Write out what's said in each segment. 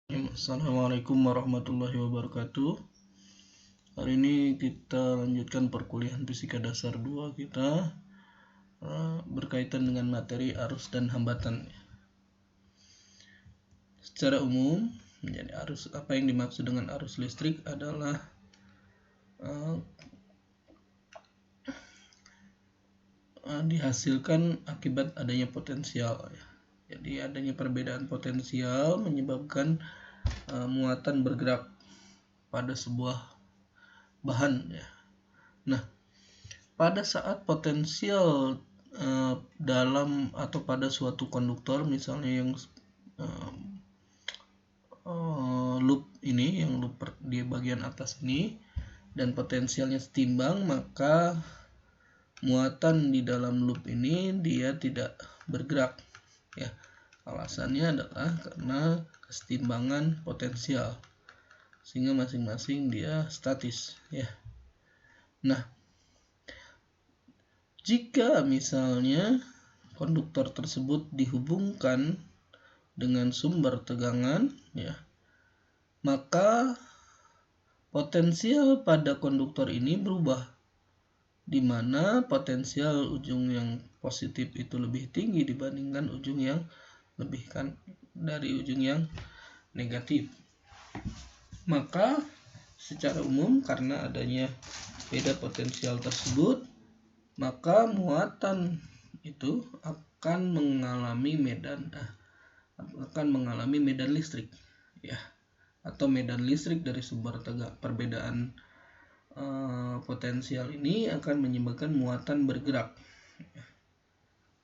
Assalamualaikum warahmatullahi wabarakatuh. Hari ini kita lanjutkan perkuliahan fisika dasar 2 kita berkaitan dengan materi arus dan hambatan. Secara umum, menjadi apa yang dimaksud dengan arus listrik adalah dihasilkan akibat adanya potensial. Jadi adanya perbedaan potensial menyebabkan muatan bergerak pada sebuah bahan. Nah, pada saat potensial dalam atau pada suatu konduktor, misalnya yang loop ini, yang loop di bagian atas ini, dan potensialnya setimbang, maka muatan di dalam loop ini dia tidak bergerak. Ya, alasannya adalah karena kesetimbangan potensial, sehingga masing-masing dia statis. Ya. Nah, jika misalnya konduktor tersebut dihubungkan dengan sumber tegangan, ya, maka potensial pada konduktor ini berubah, di mana potensial ujung yang positif itu lebih tinggi dibandingkan ujung yang dari ujung yang negatif. Maka secara umum, karena adanya beda potensial tersebut, maka muatan itu akan mengalami medan listrik, ya, atau medan listrik dari sumber tegangan. Perbedaan potensial ini akan menyebabkan muatan bergerak.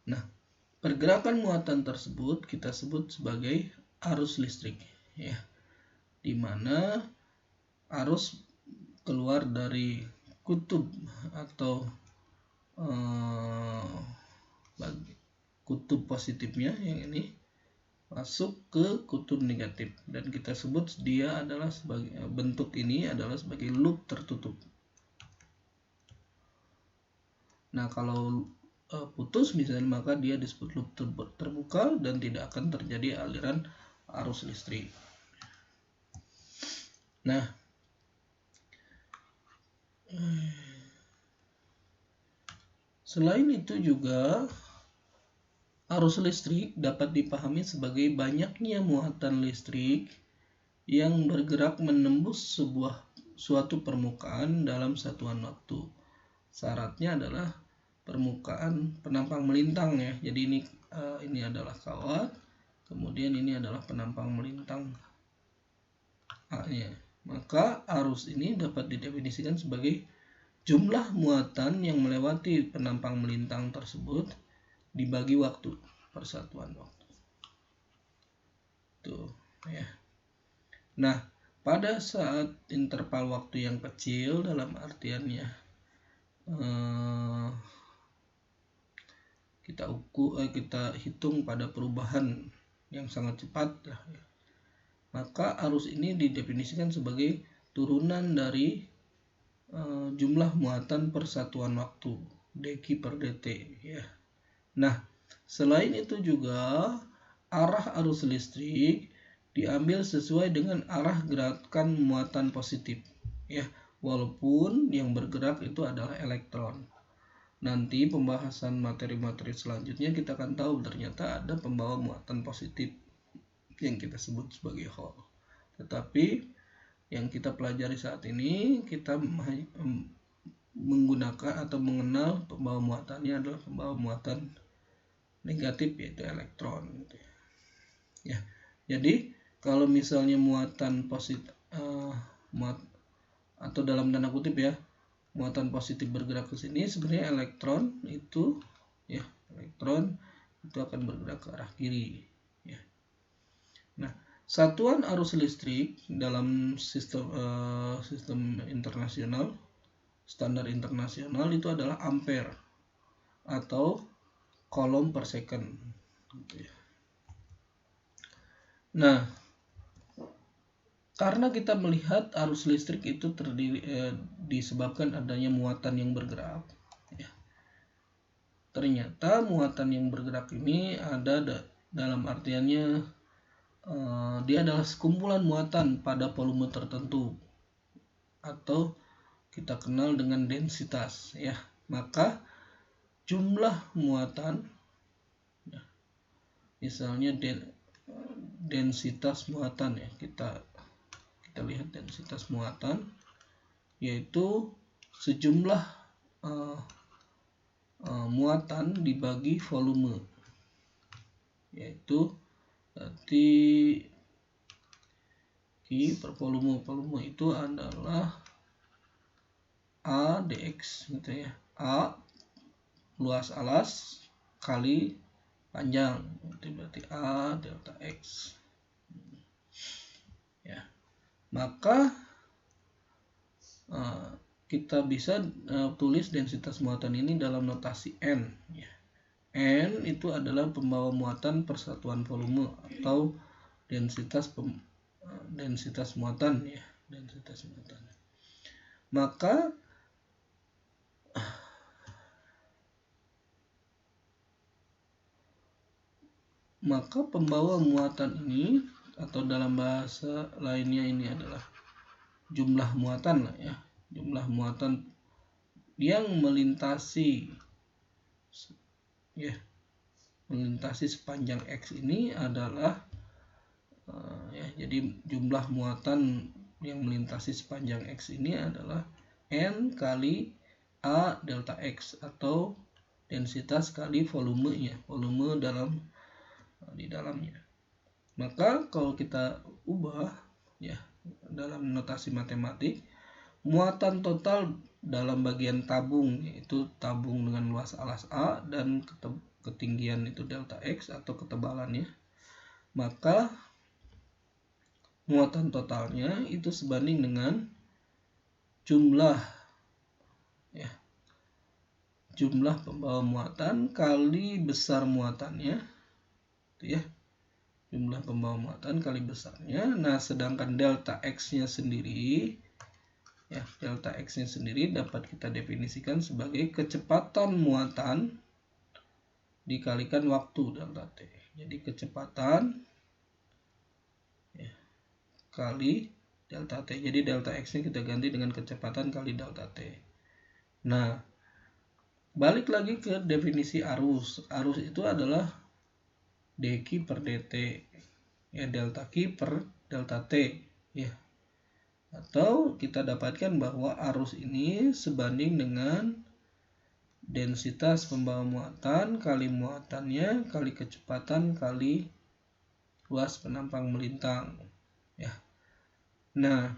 Nah, pergerakan muatan tersebut kita sebut sebagai arus listrik, ya, di mana arus keluar dari kutub atau kutub positifnya yang ini masuk ke kutub negatif, dan kita sebut dia adalah sebagai bentuk ini adalah sebagai loop tertutup. Nah, kalau putus misalnya, maka dia disebut loop terbuka dan tidak akan terjadi aliran arus listrik. Nah, selain itu juga arus listrik dapat dipahami sebagai banyaknya muatan listrik yang bergerak menembus suatu permukaan dalam satuan waktu. Syaratnya adalah permukaan penampang melintang, ya. Jadi ini adalah kawat, kemudian ini adalah penampang melintang A-nya. Maka arus ini dapat didefinisikan sebagai jumlah muatan yang melewati penampang melintang tersebut dibagi waktu, persatuan waktu. Tuh, ya. Nah, pada saat interval waktu yang kecil, dalam artiannya kita hitung pada perubahan yang sangat cepat, ya, maka arus ini didefinisikan sebagai turunan dari jumlah muatan per satuan waktu, deki per dt, ya. Nah, selain itu juga arah arus listrik diambil sesuai dengan arah gerakan muatan positif, ya, walaupun yang bergerak itu adalah elektron. Nanti pembahasan materi-materi selanjutnya kita akan tahu ternyata ada pembawa muatan positif yang kita sebut sebagai Hall. Tetapi yang kita pelajari saat ini, kita menggunakan atau mengenal pembawa muatannya adalah pembawa muatan negatif, yaitu elektron, gitu ya. Jadi kalau misalnya muatan positif atau dalam tanda kutip, ya, muatan positif bergerak ke sini, sebenarnya elektron itu akan bergerak ke arah kiri, ya. Nah, satuan arus listrik dalam sistem internasional, standar internasional, itu adalah ampere atau coulomb per second, gitu ya. Nah, karena kita melihat arus listrik itu disebabkan adanya muatan yang bergerak, ya. Ternyata muatan yang bergerak ini ada dalam artiannya dia adalah sekumpulan muatan pada volume tertentu atau kita kenal dengan densitas ya. Maka jumlah muatan ya, misalnya densitas muatan ya, kita lihat densitas muatan yaitu sejumlah muatan dibagi volume, yaitu berarti Q per volume itu adalah A dx gitu ya. A luas alas kali panjang, itu berarti A delta X ya. Maka kita bisa tulis densitas muatan ini dalam notasi N ya. N itu adalah pembawa muatan persatuan volume atau densitas muatan ya, densitas muatan. Maka pembawa muatan ini atau dalam bahasa lainnya ini adalah jumlah muatan lah ya. Jumlah muatan yang melintasi sepanjang X ini adalah jadi jumlah muatan yang melintasi sepanjang X ini adalah N kali A delta X atau densitas kali volumenya, volume di dalamnya. Maka kalau kita ubah ya dalam notasi matematik, muatan total dalam bagian tabung, yaitu tabung dengan luas alas A dan ketinggian itu delta X atau ketebalannya, maka muatan totalnya itu sebanding dengan jumlah pembawa muatan kali besar muatannya itu ya, jumlah pembawa muatan kali besarnya. Nah, sedangkan delta X-nya sendiri ya, delta X-nya sendiri dapat kita definisikan sebagai kecepatan muatan dikalikan waktu delta T. Jadi kecepatan ya, kali delta T. Jadi delta X-nya kita ganti dengan kecepatan kali delta T. Nah, balik lagi ke definisi arus. Arus itu adalah dq per dt ya, delta Q per delta T ya. Atau kita dapatkan bahwa arus ini sebanding dengan densitas pembawa muatan kali muatannya kali kecepatan kali luas penampang melintang ya. Nah,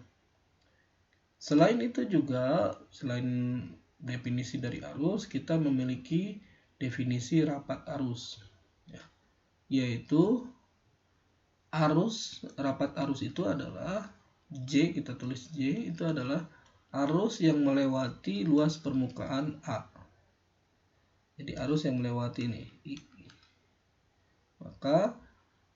selain itu juga, selain definisi dari arus, kita memiliki definisi rapat arus ya, yaitu rapat arus itu adalah J, kita tulis J itu adalah arus yang melewati luas permukaan A. Jadi arus yang melewati ini I. Maka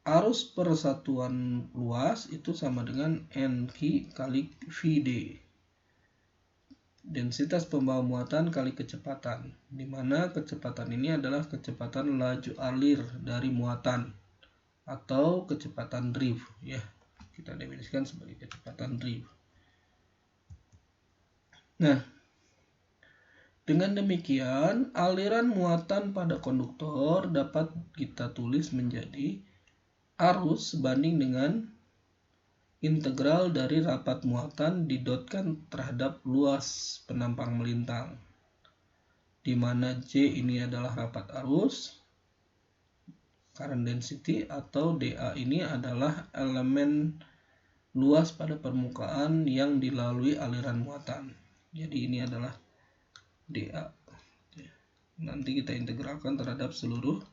arus persatuan luas itu sama dengan NQ kali VD. Densitas pembawa muatan kali kecepatan, di mana kecepatan ini adalah kecepatan laju alir dari muatan atau kecepatan drift ya. Kita definisikan sebagai kecepatan drift. Nah, dengan demikian aliran muatan pada konduktor dapat kita tulis menjadi arus sebanding dengan integral dari rapat muatan didotkan terhadap luas penampang melintang, di mana J ini adalah rapat arus, current density, atau dA ini adalah elemen luas pada permukaan yang dilalui aliran muatan. Jadi ini adalah dA. Nanti kita integralkan terhadap seluruh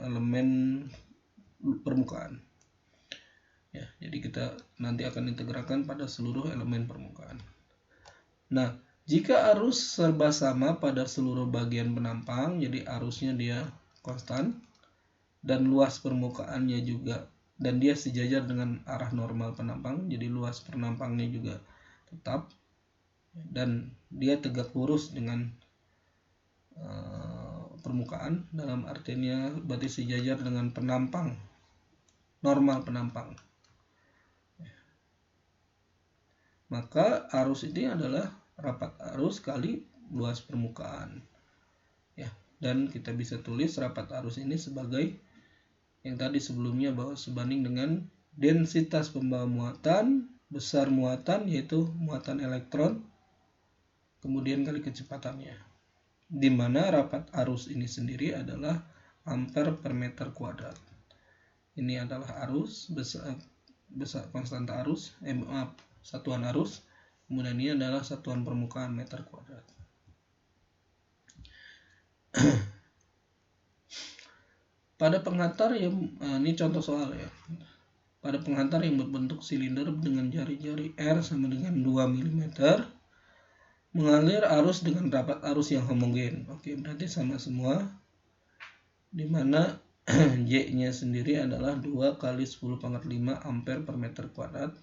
elemen permukaan. Ya, jadi kita nanti akan integralkan pada seluruh elemen permukaan. Nah, jika arus serba sama pada seluruh bagian penampang, jadi arusnya dia konstan dan luas permukaannya juga, dan dia sejajar dengan arah normal penampang, jadi luas penampangnya juga tetap, dan dia tegak lurus dengan permukaan, dalam artiannya berarti sejajar dengan penampang, normal penampang. Maka arus ini adalah rapat arus kali luas permukaan. Ya, dan kita bisa tulis rapat arus ini sebagai yang tadi sebelumnya, bahwa sebanding dengan densitas pembawa muatan, besar muatan yaitu muatan elektron, kemudian kali kecepatannya, di mana rapat arus ini sendiri adalah ampere per meter kuadrat. Ini adalah arus, besar konstanta arus, satuan arus, kemudian ini adalah satuan permukaan meter kuadrat. Pada penghantar yang ini contoh soal ya. Pada penghantar yang berbentuk silinder dengan jari-jari R sama dengan 2 mm, mengalir arus dengan rapat arus yang homogen. Oke, berarti sama semua, dimana J-nya sendiri adalah 2 kali 10⁵ ampere per meter kuadrat.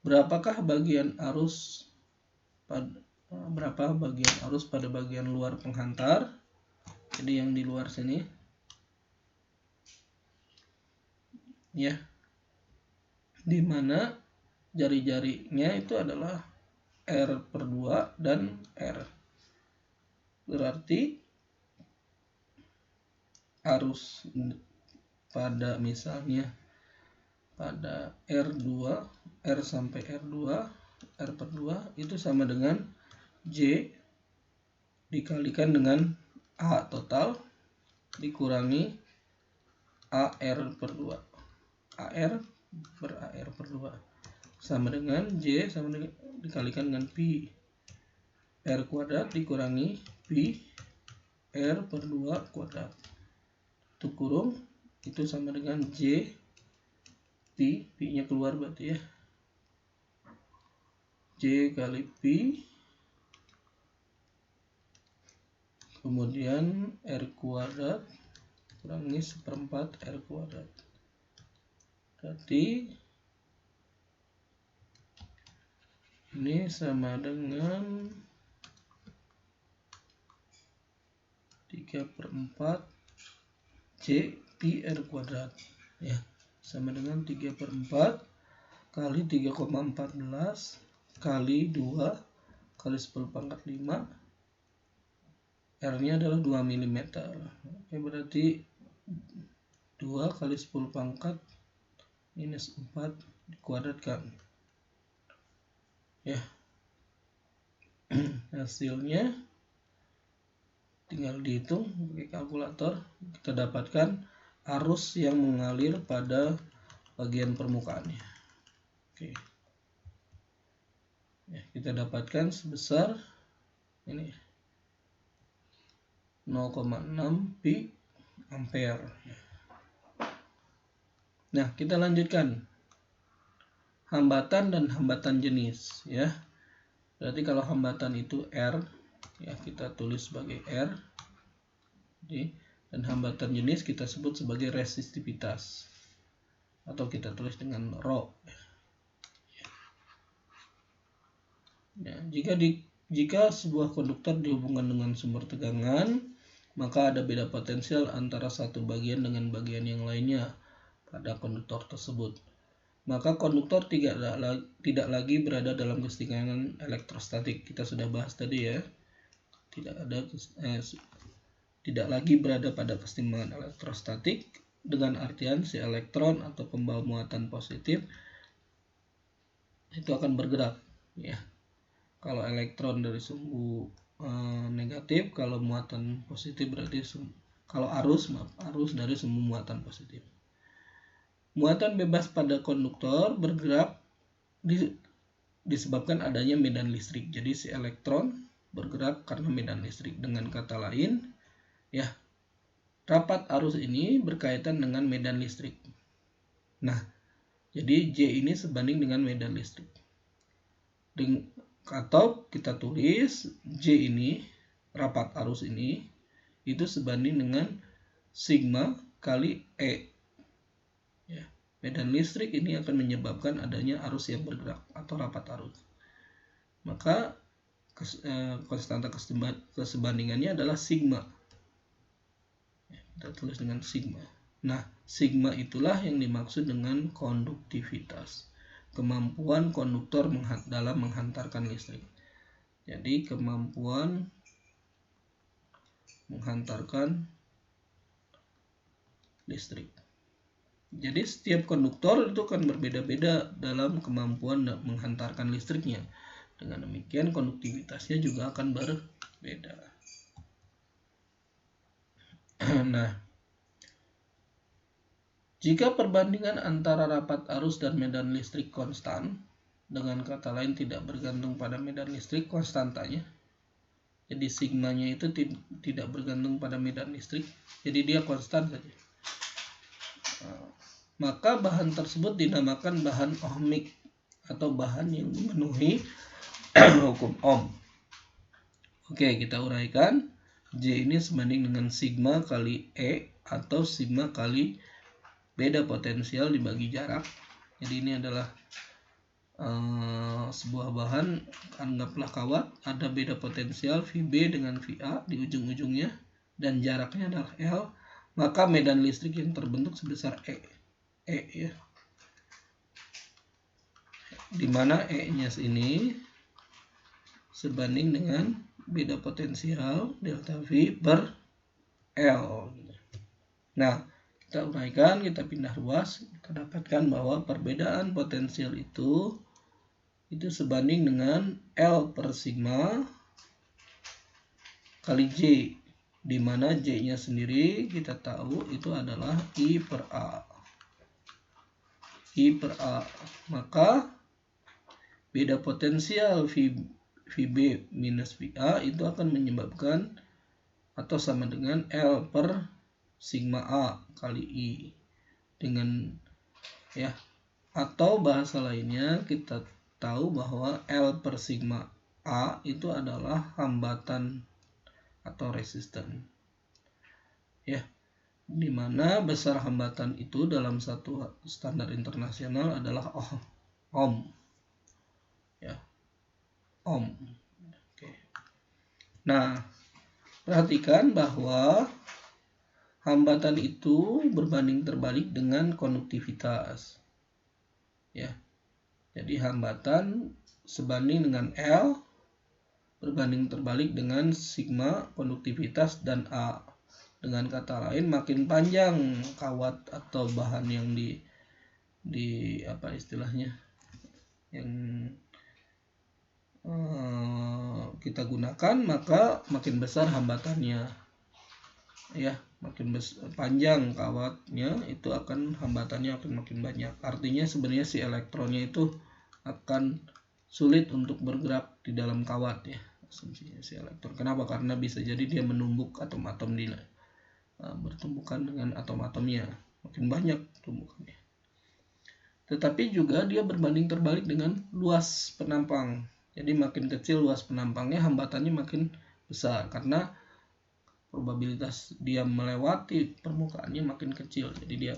Berapa bagian arus pada bagian luar penghantar? Jadi yang di luar sini, ya, dimana jari-jarinya itu adalah R/2 dan R. Berarti arus pada misalnya pada R2, R sampai R2, R/2 itu sama dengan J dikalikan dengan A total dikurangi AR/2. AR per AR/2 sama dengan J sama dengan dikalikan dengan Pi R kuadrat dikurangi Pi R/2 kuadrat. Itu kurung, itu sama dengan J Pi, Pi-nya keluar berarti ya. J kali Pi kemudian R kuadrat kurangi 1/4 R kuadrat. Berarti ini sama dengan 3/4 J Pi R kuadrat ya, sama dengan 3/4 kali 3,14 kali 2 kali 10⁵, R-nya adalah 2 mm. Oke, berarti 2 kali 10⁻⁴ minus 4 dikuadratkan. Ya. Hasilnya tinggal dihitung pakai kalkulator, kita dapatkan arus yang mengalir pada bagian permukaannya. Oke. Ya, kita dapatkan sebesar ini 0,6 pi ampere. Nah, kita lanjutkan hambatan dan hambatan jenis ya. Berarti kalau hambatan itu R ya, kita tulis sebagai R. Dan hambatan jenis kita sebut sebagai resistivitas atau kita tulis dengan rho. Ya, jika sebuah konduktor dihubungkan dengan sumber tegangan, maka ada beda potensial antara satu bagian dengan bagian yang lainnya pada konduktor tersebut. Maka konduktor tidak lagi berada dalam keseimbangan elektrostatik. Kita sudah bahas tadi ya. Tidak lagi berada pada keseimbangan elektrostatik dengan artian si elektron atau pembawa muatan positif itu akan bergerak ya. Kalau elektron dari sumbu negatif, kalau muatan positif berarti kalau arus dari sumbu muatan positif. Muatan bebas pada konduktor bergerak disebabkan adanya medan listrik. Jadi si elektron bergerak karena medan listrik. Dengan kata lain, ya, rapat arus ini berkaitan dengan medan listrik. Nah, jadi J ini sebanding dengan medan listrik. Atau kita tulis J ini, rapat arus ini, itu sebanding dengan sigma kali E. Ya, medan listrik ini akan menyebabkan adanya arus yang bergerak atau rapat arus. Maka konstanta kesebandingannya adalah sigma. kita tulis dengan sigma. Nah, sigma itulah yang dimaksud dengan konduktivitas, kemampuan konduktor dalam menghantarkan listrik. Jadi kemampuan menghantarkan listrik. Jadi setiap konduktor itu kan berbeda-beda dalam kemampuan menghantarkan listriknya. Dengan demikian konduktivitasnya juga akan berbeda. Nah, jika perbandingan antara rapat arus dan medan listrik konstan, dengan kata lain tidak bergantung pada medan listrik konstantanya, jadi sigmanya itu tidak bergantung pada medan listrik, jadi dia konstan saja. Maka bahan tersebut dinamakan bahan ohmik atau bahan yang memenuhi hukum Ohm. Oke, kita uraikan. J ini sebanding dengan sigma kali E atau sigma kali beda potensial dibagi jarak. Jadi ini adalah sebuah bahan, anggaplah kawat, ada beda potensial VB dengan VA di ujung-ujungnya dan jaraknya adalah L, maka medan listrik yang terbentuk sebesar E ya. Dimana E-nya ini sebanding dengan beda potensial delta V per L. Nah, kita uraikan, kita pindah ruas, kita dapatkan bahwa perbedaan potensial itu sebanding dengan L per sigma kali J, di mana J-nya sendiri kita tahu itu adalah I per A. Maka beda potensial VB minus VA itu akan menyebabkan atau sama dengan L per sigma A kali I. Atau bahasa lainnya kita tahu bahwa L per sigma A itu adalah hambatan atau resisten. Di mana besar hambatan itu dalam satu standar internasional adalah Ohm. Ohm. Oke. Nah, perhatikan bahwa hambatan itu berbanding terbalik dengan konduktivitas. Jadi hambatan sebanding dengan L berbanding terbalik dengan sigma konduktivitas dan A. Dengan kata lain, makin panjang kawat atau bahan yang yang kita gunakan, maka makin besar hambatannya. Makin panjang kawatnya, itu hambatannya akan makin banyak. Artinya sebenarnya si elektronnya itu akan sulit untuk bergerak di dalam kawat ya. Asumsinya si elektron. Kenapa? Karena bisa jadi dia menumbuk atom-atom bertumbukan dengan atom-atomnya, makin banyak tumbukannya. Tetapi juga dia berbanding terbalik dengan luas penampang. Jadi makin kecil luas penampangnya, hambatannya makin besar karena probabilitas dia melewati permukaannya makin kecil. Jadi dia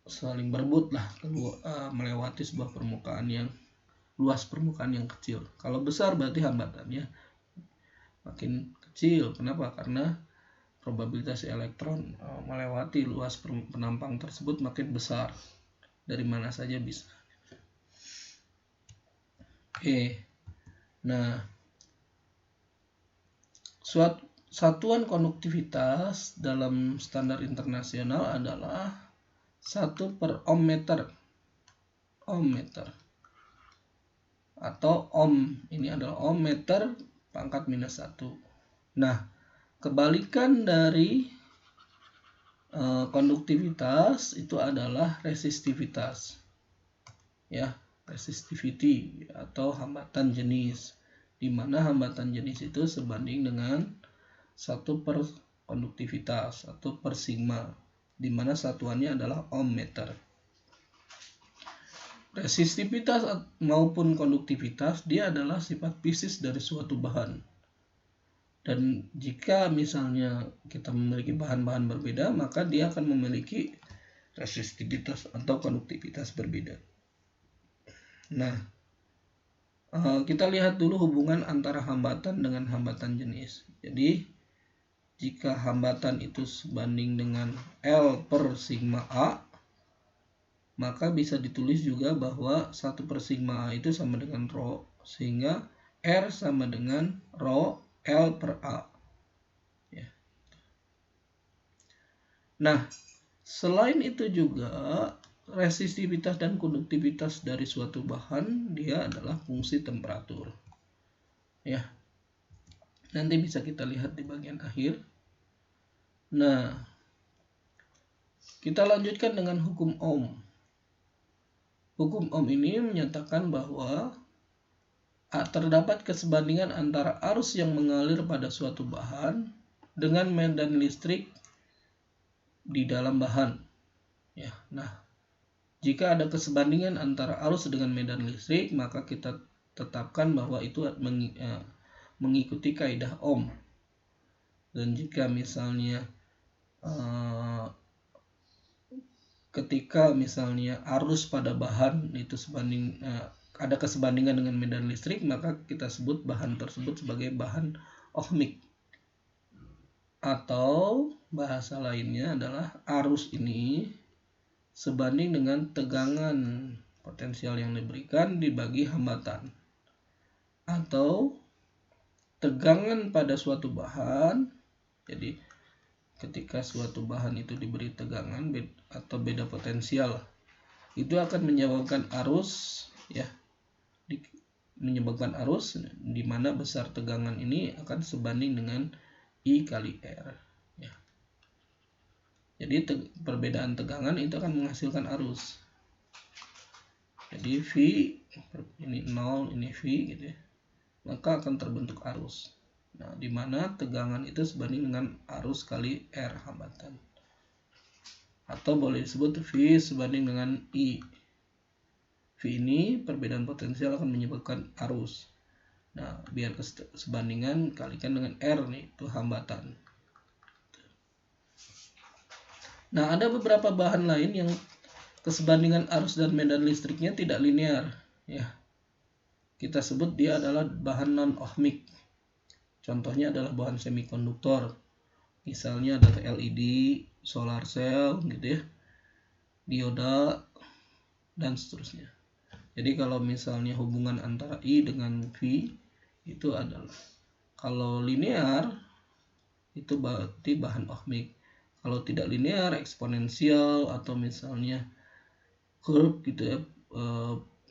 saling berebut lah melewati sebuah permukaan yang luas, permukaan yang kecil. Kalau besar berarti hambatannya makin kecil. Kenapa? Karena probabilitas elektron melewati luas penampang tersebut makin besar. Dari mana saja bisa. Oke. Nah, satuan konduktivitas dalam standar internasional adalah 1 per ohm meter. Atau ohm, ini adalah ohm meter pangkat minus 1. Nah, kebalikan dari konduktivitas itu adalah resistivitas. Resistivity atau hambatan jenis, di mana hambatan jenis itu sebanding dengan 1 per konduktivitas atau per sigma, di mana satuannya adalah ohm meter. Resistivitas maupun konduktivitas dia adalah sifat fisis dari suatu bahan. Dan jika misalnya kita memiliki bahan-bahan berbeda, maka dia akan memiliki resistivitas atau konduktivitas berbeda. Nah, kita lihat dulu hubungan antara hambatan dengan hambatan jenis. Jadi jika hambatan itu sebanding dengan L per sigma A, maka bisa ditulis juga bahwa 1 per sigma A itu sama dengan rho, sehingga R sama dengan rho L per A. Ya. Nah, selain itu juga resistivitas dan konduktivitas dari suatu bahan dia adalah fungsi temperatur. Ya. Nanti bisa kita lihat di bagian akhir. Nah, kita lanjutkan dengan hukum Ohm. Hukum Ohm ini menyatakan bahwa terdapat kesebandingan antara arus yang mengalir pada suatu bahan dengan medan listrik di dalam bahan. Ya, nah, jika ada kesebandingan antara arus dengan medan listrik, maka kita tetapkan bahwa itu mengikuti kaidah Ohm. Dan jika misalnya ketika misalnya arus pada bahan itu ada kesebandingan dengan medan listrik, maka kita sebut bahan tersebut sebagai bahan ohmik. Atau bahasa lainnya adalah arus ini sebanding dengan tegangan potensial yang diberikan dibagi hambatan. Atau tegangan pada suatu bahan, jadi ketika suatu bahan itu diberi tegangan atau beda potensial, itu akan menyebabkan arus, ya, menyebabkan arus di mana besar tegangan ini akan sebanding dengan I kali R. Ya. Jadi perbedaan tegangan itu akan menghasilkan arus. Jadi V ini 0, ini V gitu ya, maka akan terbentuk arus. Nah, di mana tegangan itu sebanding dengan arus kali R hambatan. Atau boleh disebut V sebanding dengan I. V ini perbedaan potensial akan menyebabkan arus. Nah, biar sebandingan kalikan dengan R nih, itu hambatan. Nah, ada beberapa bahan lain yang kesebandingan arus dan medan listriknya tidak linear. Ya, kita sebut dia adalah bahan non-ohmik. Contohnya adalah bahan semikonduktor. Misalnya adalah LED, solar cell gitu ya, dioda, dan seterusnya. Jadi kalau misalnya hubungan antara I dengan V itu adalah, kalau linear itu berarti bahan ohmik. Kalau tidak linear, eksponensial, atau misalnya curve gitu ya,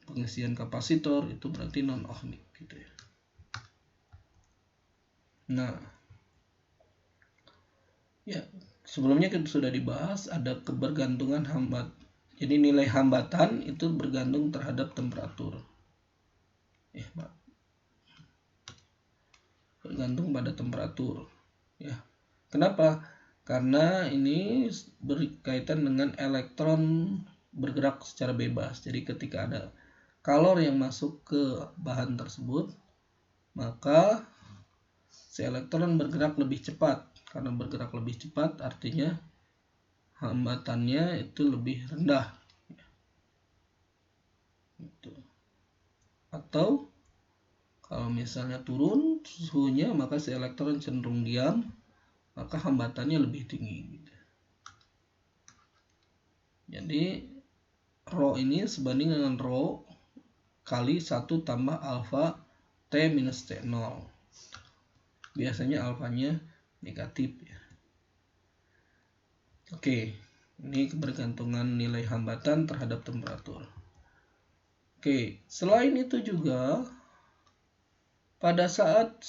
pengisian kapasitor, itu berarti non-ohmik gitu ya. Nah, ya, sebelumnya kita sudah dibahas ada kebergantungan hambat. Jadi nilai hambatan itu bergantung terhadap temperatur. Bergantung pada temperatur. Ya. Kenapa? Karena ini berkaitan dengan elektron bergerak secara bebas. Jadi ketika ada kalor yang masuk ke bahan tersebut, maka si elektron bergerak lebih cepat. Karena bergerak lebih cepat artinya hambatannya itu lebih rendah. Atau kalau misalnya turun suhunya, maka si elektron cenderung diam, maka hambatannya lebih tinggi. Jadi rho ini sebanding dengan rho kali 1 tambah alfa T minus T0. Biasanya alfanya negatif ya. Oke, ini kebergantungan nilai hambatan terhadap temperatur. Oke, selain itu juga pada saat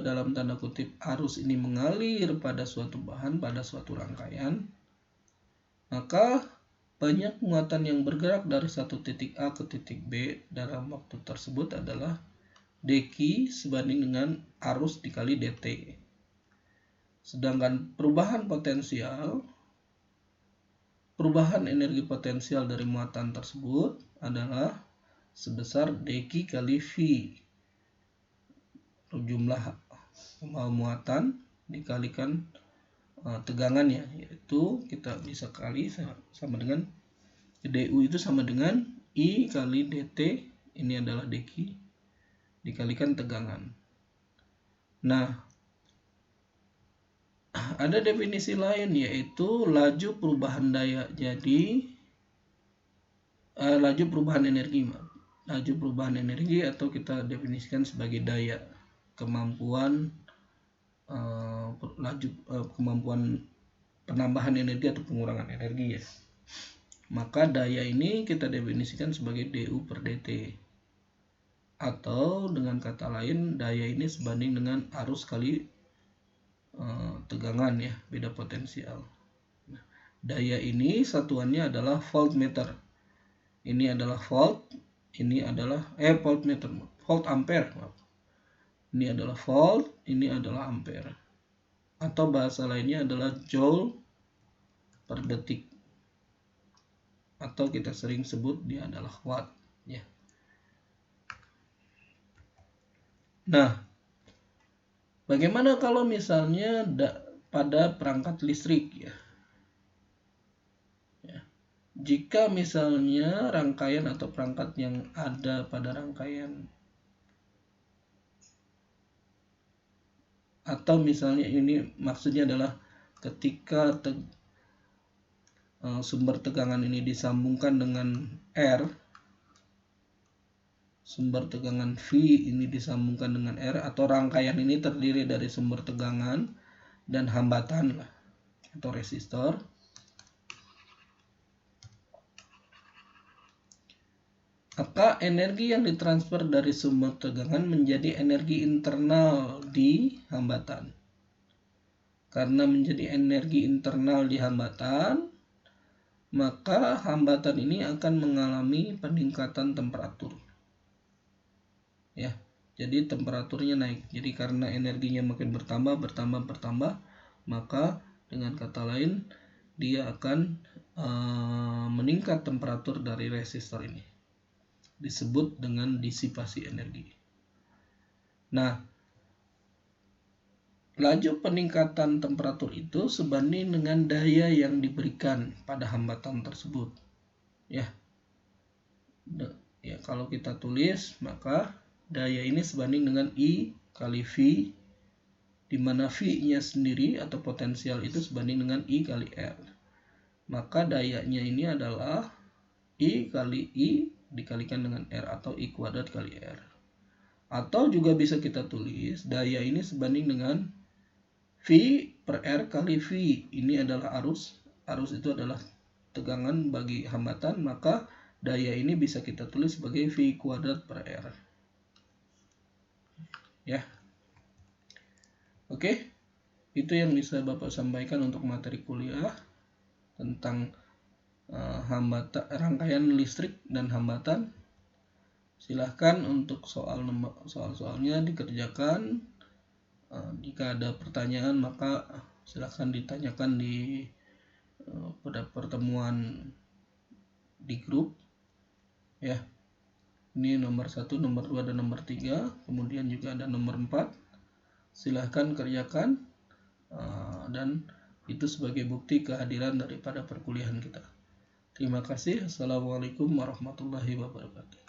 dalam tanda kutip arus ini mengalir pada suatu bahan, pada suatu rangkaian, maka banyak muatan yang bergerak dari satu titik A ke titik B dalam waktu tersebut adalah dq sebanding dengan arus dikali dt. Sedangkan perubahan energi potensial dari muatan tersebut adalah sebesar dq kali V. Jumlah muatan dikalikan tegangannya, yaitu kita bisa kali sama dengan du itu sama dengan I kali dt, ini adalah dq, dikalikan tegangan. Nah, ada definisi lain, yaitu laju perubahan daya. Jadi laju perubahan energi, laju perubahan energi, atau kita definisikan sebagai daya, kemampuan kemampuan penambahan energi atau pengurangan energi ya. Maka daya ini kita definisikan sebagai du per dt, atau dengan kata lain daya ini sebanding dengan arus kali tegangan ya, beda potensial. Nah, daya ini satuannya adalah voltmeter. Ini adalah volt, ini adalah voltmeter, volt ampere. Ini adalah volt, ini adalah ampere. Atau bahasa lainnya adalah joule per detik. Atau kita sering sebut dia adalah watt ya. Nah, bagaimana kalau misalnya pada perangkat listrik ya? Jika misalnya rangkaian atau perangkat yang ada pada rangkaian, atau misalnya ini maksudnya adalah ketika sumber tegangan ini disambungkan dengan R, sumber tegangan V ini disambungkan dengan R, atau rangkaian ini terdiri dari sumber tegangan dan hambatan lah, atau resistor. Maka energi yang ditransfer dari sumber tegangan menjadi energi internal di hambatan. Karena menjadi energi internal di hambatan, maka hambatan ini akan mengalami peningkatan temperatur. Ya, jadi temperaturnya naik. Jadi karena energinya makin bertambah, maka dengan kata lain dia akan meningkat temperatur dari resistor ini. Disebut dengan disipasi energi. Nah, laju peningkatan temperatur itu sebanding dengan daya yang diberikan pada hambatan tersebut. Ya, kalau kita tulis, maka daya ini sebanding dengan I kali V, di mana V-nya sendiri atau potensial itu sebanding dengan I kali R. Maka dayanya ini adalah I kali I dikalikan dengan R, atau I kuadrat kali R. Atau juga bisa kita tulis daya ini sebanding dengan V per R kali V. Ini adalah arus. Arus itu adalah tegangan bagi hambatan, maka daya ini bisa kita tulis sebagai V kuadrat per R. Ya. Oke. Itu yang bisa Bapak sampaikan untuk materi kuliah tentang hambatan, rangkaian listrik dan hambatan. Silahkan untuk soal-soalnya dikerjakan. Jika ada pertanyaan maka silahkan ditanyakan pada pertemuan di grup ya. Ini nomor 1, nomor 2, dan nomor 3. Kemudian juga ada nomor 4. Silahkan kerjakan dan itu sebagai bukti kehadiran daripada perkuliahan kita. Terima kasih. Assalamualaikum warahmatullahi wabarakatuh.